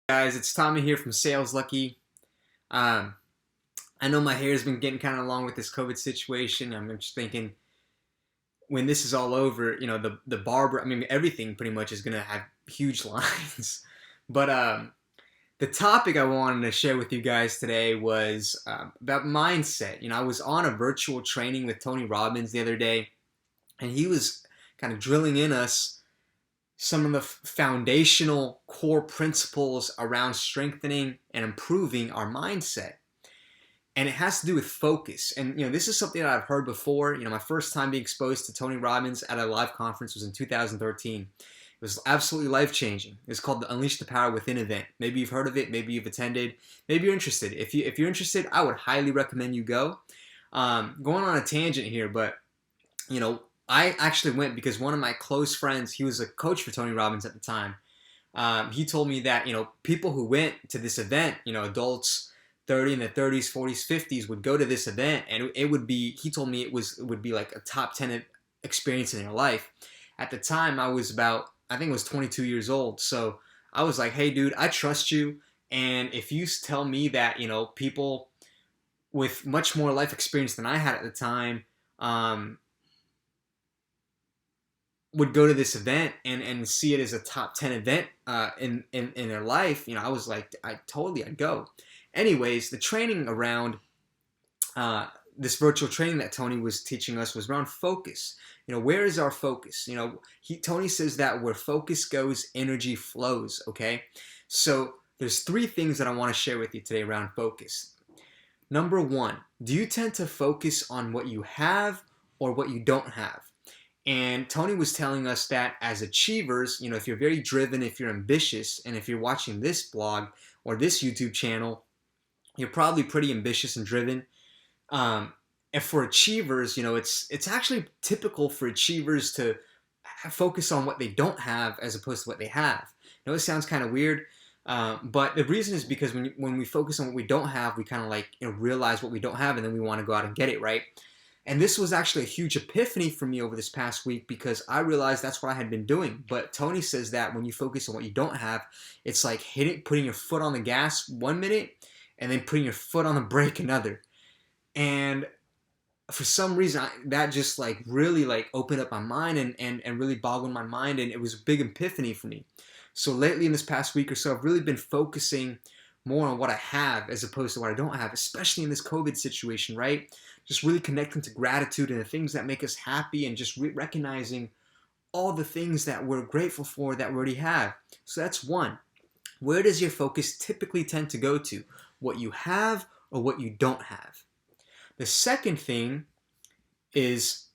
Guys, it's Tommy here from Saleslucky. Um, I know my hair's been getting kind of long with this COVID situation. I'm just thinking when this is all over, the barber, I mean, everything pretty much is gonna have huge lines. But the topic I wanted to share with you guys today was about mindset. I was on a virtual training with Tony Robbins the other day, and he was kind of drilling in us some of the foundational core principles around strengthening and improving our mindset. And it has to do with focus. And this is something that I've heard before. My first time being exposed to Tony Robbins at a live conference was in 2013. It was absolutely life-changing. It's called the Unleash the Power Within event. Maybe you've heard of it. Maybe you've attended. Maybe you're interested. If you're interested, I would highly recommend you go. Going on a tangent here, but I actually went because one of my close friends, he was a coach for Tony Robbins at the time. He told me that, people who went to this event, adults 30 in their 30s, 40s, 50s would go to this event, and it would be, he told me it would be like a top 10 experience in their life. At the time, I think it was 22 years old. So I was like, hey dude, I trust you. And if you tell me that, people with much more life experience than I had at the time, would go to this event and see it as a top 10 event in their life, I was like, I'd go. Anyways, the training around this virtual training that Tony was teaching us was around focus. Where is our focus? Tony says that where focus goes, energy flows, okay? So there's three things that I want to share with you today around focus. Number one, do you tend to focus on what you have or what you don't have? And Tony was telling us that as achievers, if you're very driven, if you're ambitious, and if you're watching this blog or this YouTube channel, you're probably pretty ambitious and driven. And for achievers, it's actually typical for achievers to focus on what they don't have as opposed to what they have. It sounds kind of weird, but the reason is because when we focus on what we don't have, we kind of realize what we don't have, and then we want to go out and get it, right? And this was actually a huge epiphany for me over this past week because I realized that's what I had been doing. But Tony says that when you focus on what you don't have, it's like putting your foot on the gas 1 minute and then putting your foot on the brake another. And for some reason, that just really opened up my mind and really boggled my mind. And it was a big epiphany for me. So lately in this past week or so, I've really been focusing more on what I have as opposed to what I don't have, especially in this COVID situation, right? Just really connecting to gratitude and the things that make us happy and just recognizing all the things that we're grateful for that we already have. So that's one. Where does your focus typically tend to go to? What you have or what you don't have? The second thing is,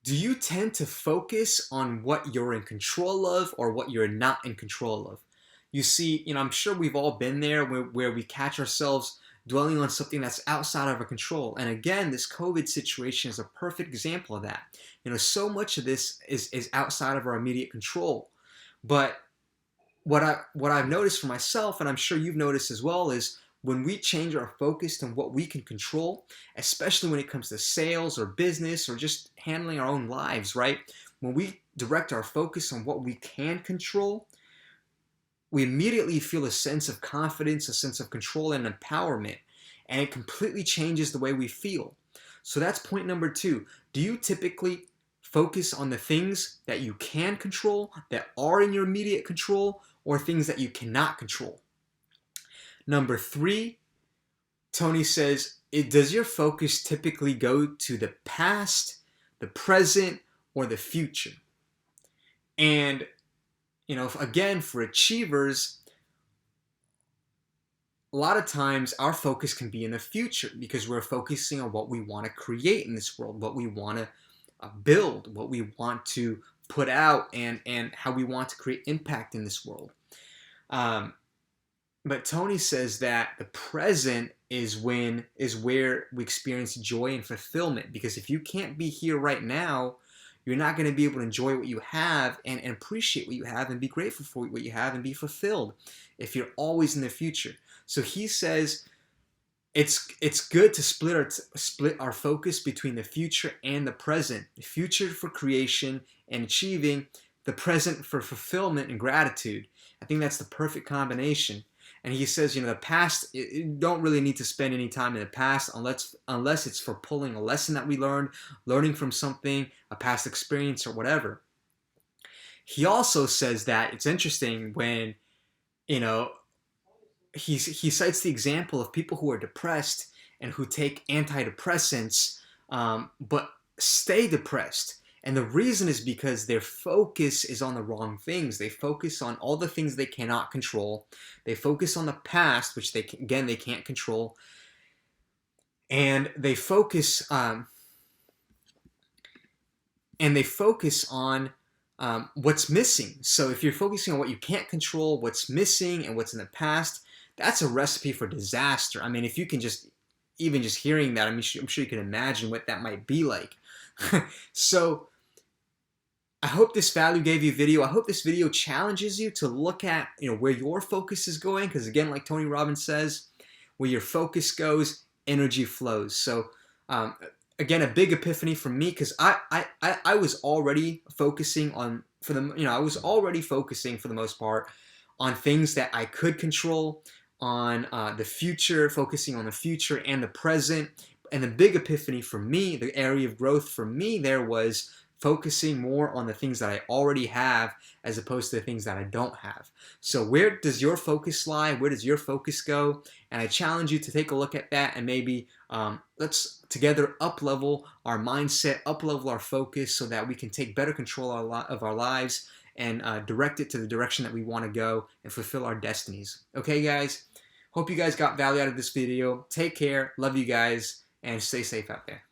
do you tend to focus on what you're in control of or what you're not in control of? You see, I'm sure we've all been there where we catch ourselves dwelling on something that's outside of our control. And again, this COVID situation is a perfect example of that. So much of this is outside of our immediate control. But what I've noticed for myself, and I'm sure you've noticed as well, is when we change our focus to what we can control, especially when it comes to sales or business or just handling our own lives, right? When we direct our focus on what we can control, we immediately feel a sense of confidence, a sense of control and empowerment, and it completely changes the way we feel. So that's point number two. Do you typically focus on the things that you can control, that are in your immediate control, or things that you cannot control? Number three, Tony says, does your focus typically go to the past, the present, or the future? And again, for achievers, a lot of times our focus can be in the future because we're focusing on what we want to create in this world, what we want to build, what we want to put out, and how we want to create impact in this world. But Tony says that the present is where we experience joy and fulfillment, because if you can't be here right now, you're not going to be able to enjoy what you have and appreciate what you have and be grateful for what you have and be fulfilled if you're always in the future. So he says it's good to split our focus between the future and the present. The future for creation and achieving, the present for fulfillment and gratitude. I think that's the perfect combination. And he says, the past, you don't really need to spend any time in the past unless it's for pulling a lesson that we learned, learning from something, a past experience or whatever. He also says that it's interesting when, he cites the example of people who are depressed and who take antidepressants, but stay depressed. And the reason is because their focus is on the wrong things. They focus on all the things they cannot control. They focus on the past, which they can't control. And they focus on what's missing. So if you're focusing on what you can't control, what's missing, and what's in the past, that's a recipe for disaster. I mean, if you can even just hearing that, I'm sure you can imagine what that might be like. So I hope this value gave you a video. I hope this video challenges you to look at where your focus is going, because again, like Tony Robbins says, where your focus goes, energy flows. So again, a big epiphany for me, because I was already focusing on for the most part on things that I could control, on the future, focusing on the future and the present. And the big epiphany for me, the area of growth for me there was focusing more on the things that I already have as opposed to the things that I don't have. So where does your focus lie? Where does your focus go? And I challenge you to take a look at that and maybe let's together up-level our mindset, up-level our focus so that we can take better control of our lives and direct it to the direction that we want to go and fulfill our destinies. Okay, guys? Hope you guys got value out of this video. Take care. Love you guys. And stay safe out there.